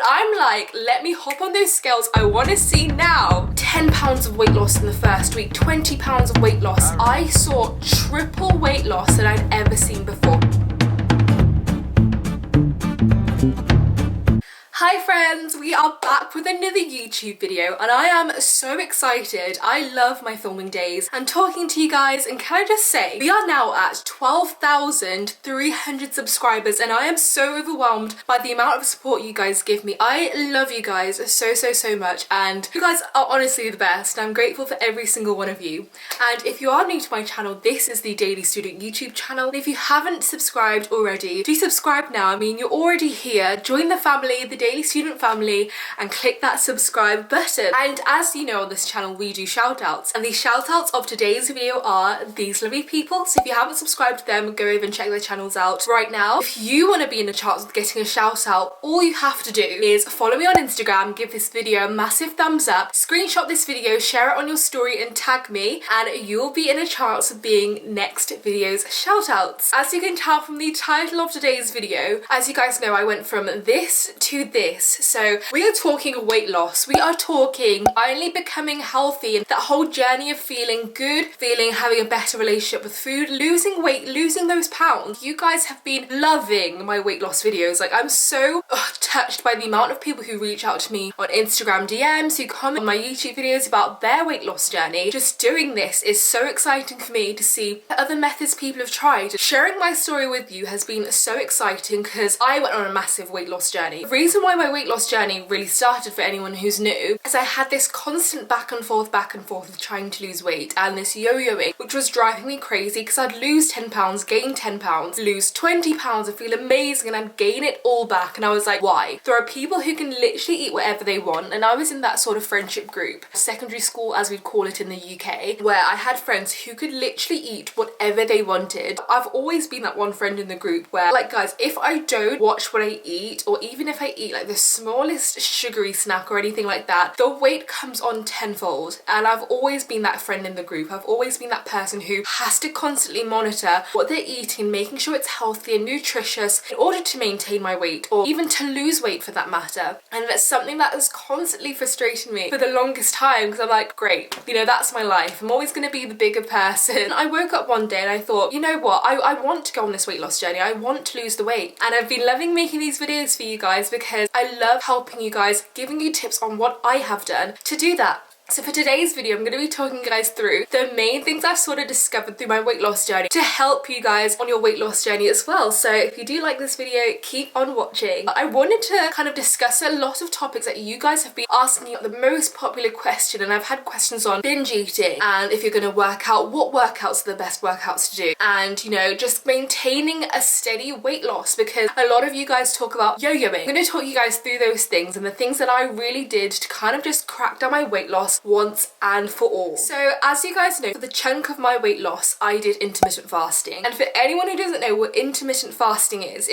I'm like, let me hop on those scales. I want to see now. 10 pounds of weight loss in the first week, 20 pounds of weight loss. I saw triple weight loss that I'd ever seen before. Hi friends, we are back with another YouTube video and I am so excited. I love my filming days and talking to you guys, and can I just say, we are now at 12,300 subscribers and I am so overwhelmed by the amount of support you guys give me. I love you guys so much, and you guys are honestly the best. I'm grateful for every single one of you. And if you are new to my channel, this is the Daily Student YouTube channel. If you haven't subscribed already, do subscribe now. I mean, you're already here. Join the family, the Daily Student family, and click that subscribe button. And as you know, on this channel we do shout outs, and the shout outs of today's video are these lovely people. So if you haven't subscribed to them, go over and check their channels out right now. If you want to be in the chance of getting a shout out, all you have to do is follow me on Instagram, give this video a massive thumbs up, screenshot this video, share it on your story and tag me, and you'll be in a chance of being next video's shout outs. As you can tell from the title of today's video, as you guys know, I went from this to this. So we are talking weight loss, we are talking finally becoming healthy, and that whole journey of feeling good, having a better relationship with food, losing weight, losing those pounds. You guys have been loving my weight loss videos. Like, I'm so touched by the amount of people who reach out to me on Instagram DMs, who comment on my YouTube videos about their weight loss journey. Just doing this is so exciting for me to see other methods people have tried. Sharing my story with you has been so exciting because I went on a massive weight loss journey. The reason why my weight loss journey really started, for anyone who's new, is I had this constant back and forth of trying to lose weight, and this yo-yoing, which was driving me crazy because I'd lose 10 pounds, gain 10 pounds, lose 20 pounds, and feel amazing, and I'd gain it all back. And I was like, why? There are people who can literally eat whatever they want, and I was in that sort of friendship group, secondary school as we'd call it in the UK, where I had friends who could literally eat whatever they wanted. I've always been that one friend in the group where, like, guys, if I don't watch what I eat, or even if I eat like the smallest sugary snack or anything like that, the weight comes on tenfold. And I've always been that friend in the group. I've always been that person who has to constantly monitor what they're eating, making sure it's healthy and nutritious in order to maintain my weight, or even to lose weight for that matter. And that's something that has constantly frustrated me for the longest time, because I'm like, great, you know, that's my life. I'm always going to be the bigger person. I woke up one day and I thought, you know what, I want to go on this weight loss journey. I want to lose the weight. And I've been loving making these videos for you guys because I love helping you guys, giving you tips on what I have done to do that. So for today's video, I'm going to be talking you guys through the main things I've sort of discovered through my weight loss journey to help you guys on your weight loss journey as well. So if you do like this video, keep on watching. I wanted to kind of discuss a lot of topics that you guys have been asking me. The most popular question, and I've had questions on binge eating, and if you're going to work out, what workouts are the best workouts to do, and, you know, just maintaining a steady weight loss, because a lot of you guys talk about yo-yoing. I'm going to talk you guys through those things and the things that I really did to kind of just crack down my weight loss once and for all. So as you guys know, for the chunk of my weight loss, I did intermittent fasting. And for anyone who doesn't know what intermittent fasting is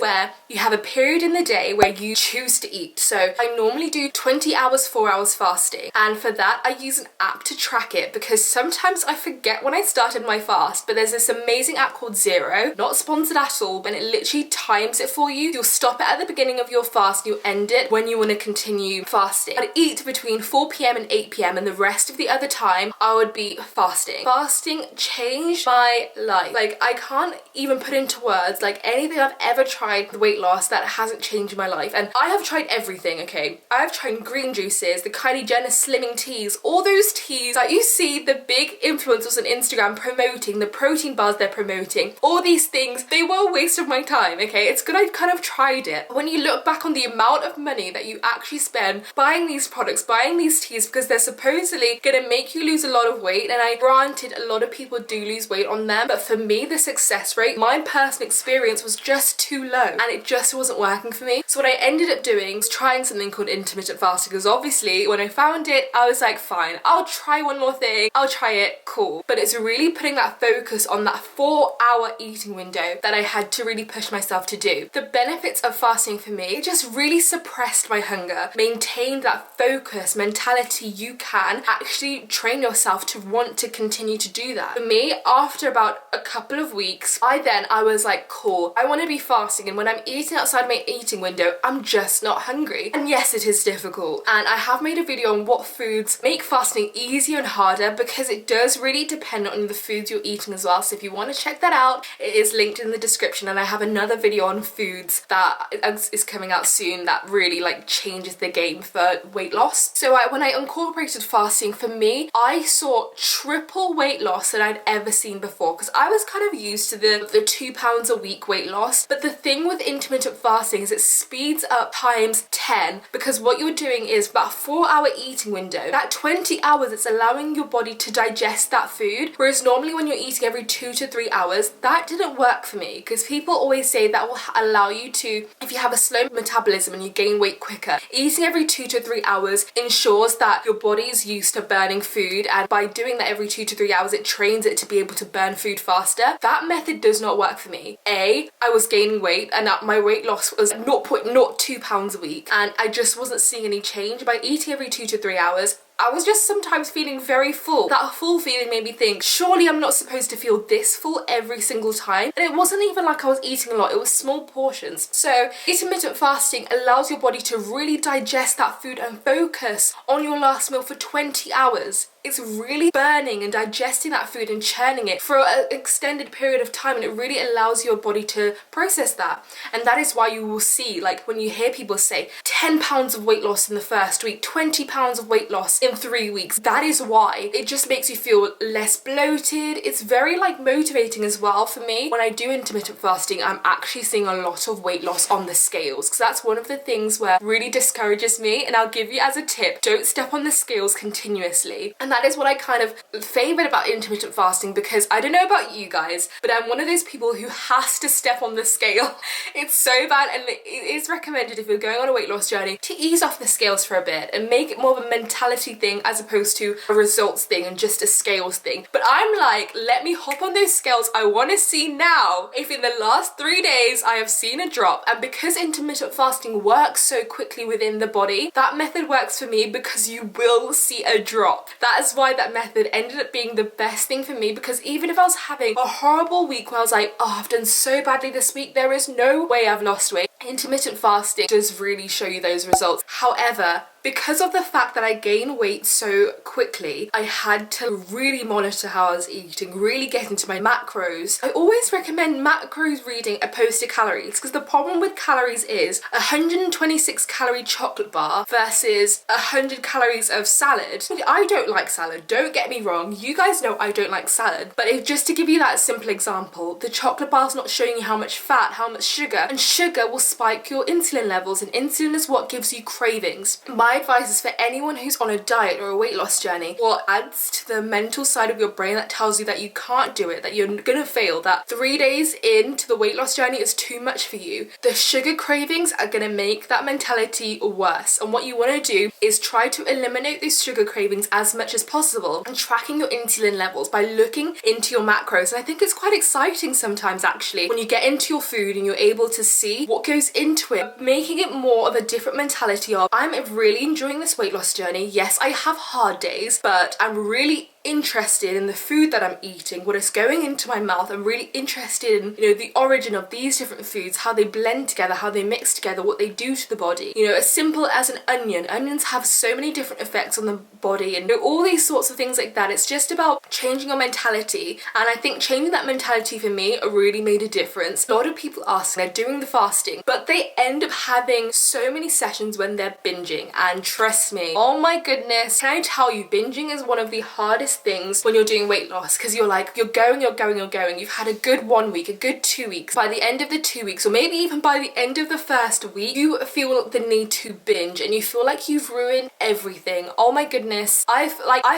where you have a period in the day where you choose to eat. So I normally do 20 hours, 4 hours fasting. And for that, I use an app to track it, because sometimes I forget when I started my fast, but there's this amazing app called Chiiro, not sponsored at all, but it literally times it for you. You'll stop it at the beginning of your fast, you'll end it when you want to continue fasting. I'd eat between 4 p.m. and 8 p.m. and the rest of the other time I would be fasting. Fasting changed my life. Like, I can't even put into words like anything I've ever tried with weight loss that hasn't changed my life. And I have tried everything, okay? I have tried green juices, the Kylie Jenner slimming teas, all those teas that you see the big influencers on Instagram promoting, the protein bars they're promoting, all these things, they were a waste of my time, okay? It's good I kind of tried it. When you look back on the amount of money that you actually spend buying these products, buying these teas, because they're supposedly gonna make you lose a lot of weight, and I granted a lot of people do lose weight on them, but for me the success rate, my personal experience, was just too low and it just wasn't working for me. So what I ended up doing was trying something called intermittent fasting, because obviously when I found it I was like, fine, I'll try one more thing, I'll try it, cool. But it's really putting that focus on that 4-hour eating window that I had to really push myself to do. The benefits of fasting for me, it just really suppressed my hunger, maintained that focus, maintained mentality, you can actually train yourself to want to continue to do that. For me, after about a couple of weeks, I was like, cool, I want to be fasting, and when I'm eating outside my eating window, I'm just not hungry. And yes, it is difficult, and I have made a video on what foods make fasting easier and harder, because it does really depend on the foods you're eating as well. So if you want to check that out, it is linked in the description, and I have another video on foods that is coming out soon that really like changes the game for weight loss. So when I incorporated fasting, for me, I saw triple weight loss that I'd ever seen before, because I was kind of used to the 2 pounds a week weight loss. But the thing with intermittent fasting is it speeds up times 10, because what you're doing is about a 4-hour eating window. That 20 hours, it's allowing your body to digest that food, whereas normally when you're eating every 2 to 3 hours, that didn't work for me, because people always say that will allow you to, if you have a slow metabolism and you gain weight quicker, eating every 2 to 3 hours ensures that your body is used to burning food, and by doing that every 2 to 3 hours, it trains it to be able to burn food faster. That method does not work for me. I was gaining weight, and my weight loss was 0.02 pounds a week, and I just wasn't seeing any change. By eating every 2 to 3 hours, I was just sometimes feeling very full. That full feeling made me think, surely I'm not supposed to feel this full every single time. And it wasn't even like I was eating a lot, it was small portions. So intermittent fasting allows your body to really digest that food and focus on your last meal for 20 hours. It's really burning and digesting that food and churning it for an extended period of time, and it really allows your body to process that. And that is why you will see, like when you hear people say 10 pounds of weight loss in the first week, 20 pounds of weight loss in 3 weeks. That is why. It just makes you feel less bloated. It's very like motivating as well for me. When I do intermittent fasting, I'm actually seeing a lot of weight loss on the scales, because that's one of the things where really discourages me. And I'll give you as a tip, don't step on the scales continuously. And that is what I kind of favoured about intermittent fasting, because I don't know about you guys, but I'm one of those people who has to step on the scale. It's so bad, and it is recommended if you're going on a weight loss journey to ease off the scales for a bit and make it more of a mentality thing as opposed to a results thing and just a scales thing. But I'm like, let me hop on those scales. I want to see now if in the last 3 days I have seen a drop. And because intermittent fasting works so quickly within the body, that method works for me, because you will see a drop. That is why that method ended up being the best thing for me, because even if I was having a horrible week where I was like, oh, I've done so badly this week, there is no way I've lost weight, intermittent fasting does really show you those results. However, because of the fact that I gained weight so quickly, I had to really monitor how I was eating, really get into my macros. I always recommend macros reading opposed to calories, because the problem with calories is 126 calorie chocolate bar versus 100 calories of salad. I don't like salad, don't get me wrong. You guys know I don't like salad. But just to give you that simple example, the chocolate bar is not showing you how much fat, how much sugar, and sugar will spike your insulin levels, and insulin is what gives you cravings. My advice is for anyone who's on a diet or a weight loss journey, what adds to the mental side of your brain that tells you that you can't do it, that you're gonna fail, that 3 days into the weight loss journey is too much for you. The sugar cravings are gonna make that mentality worse. And what you wanna do is try to eliminate these sugar cravings as much as possible, and tracking your insulin levels by looking into your macros. And I think it's quite exciting sometimes actually when you get into your food and you're able to see what goes into it, making it more of a different mentality of, I'm really enjoying this weight loss journey. Yes, I have hard days, but I'm really interested in the food that I'm eating, what is going into my mouth. I'm really interested in, the origin of these different foods, how they blend together, how they mix together, what they do to the body. As simple as an onion. Onions have so many different effects on the body, and all these sorts of things like that. It's just about changing your mentality, and I think changing that mentality for me really made a difference. A lot of people ask, they're doing the fasting, but they end up having so many sessions when they're binging, and trust me, oh my goodness, can I tell you, binging is one of the hardest things when you're doing weight loss, because you're going, you've had a good 1 week, a good 2 weeks. By the end of the 2 weeks, or maybe even by the end of the first week, you feel the need to binge, and you feel like you've ruined everything. Oh my goodness, I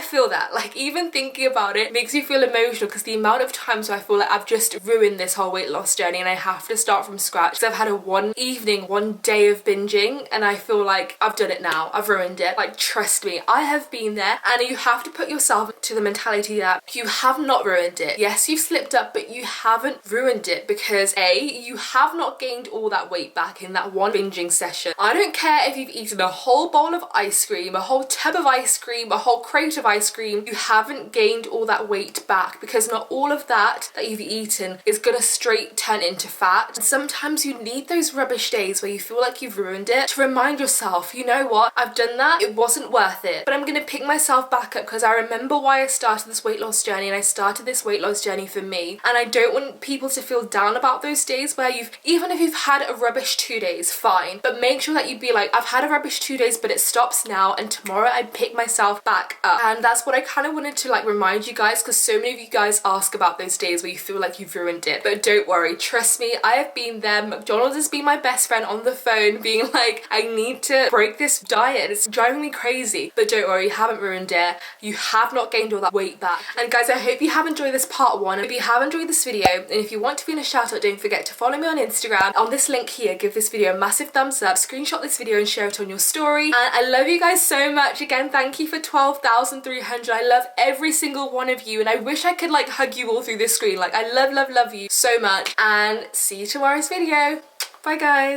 feel that, like, even thinking about it makes me feel emotional, because the amount of times where I feel like I've just ruined this whole weight loss journey and I have to start from scratch, because I've had a one day of binging, and I feel like I've done it now, I've ruined it. Like, trust me, I have been there, and you have to put yourself to the mentality that you have not ruined it. Yes, you've slipped up, but you haven't ruined it, because A, you have not gained all that weight back in that one binging session. I don't care if you've eaten a whole bowl of ice cream, a whole tub of ice cream, a whole crate of ice cream, you haven't gained all that weight back, because not all of that you've eaten is gonna straight turn into fat. And sometimes you need those rubbish days where you feel like you've ruined it to remind yourself, you know what, I've done that, it wasn't worth it, but I'm gonna pick myself back up, because I remember why I started this weight loss journey, and I started this weight loss journey for me. And I don't want people to feel down about those days where even if you've had a rubbish 2 days, fine, but make sure that you be like, I've had a rubbish 2 days, but it stops now, and tomorrow I pick myself back up. And that's what I kind of wanted to like remind you guys, because so many of you guys ask about those days where you feel like you've ruined it. But don't worry, trust me, I have been there. McDonald's has been my best friend on the phone being like, I need to break this diet, it's driving me crazy. But don't worry, you haven't ruined it. You have not gained all that weight back. And guys, I hope you have enjoyed this part 1. If you have enjoyed this video, and if you want to be in a shout out, don't forget to follow me on Instagram. On this link here, give this video a massive thumbs up, screenshot this video and share it on your story. And I love you guys so much. Again, thank you for 12,300. I love every single one of you, and I wish I could like hug you all through this screen. Like, I love you so much, and see you tomorrow's video. Bye guys.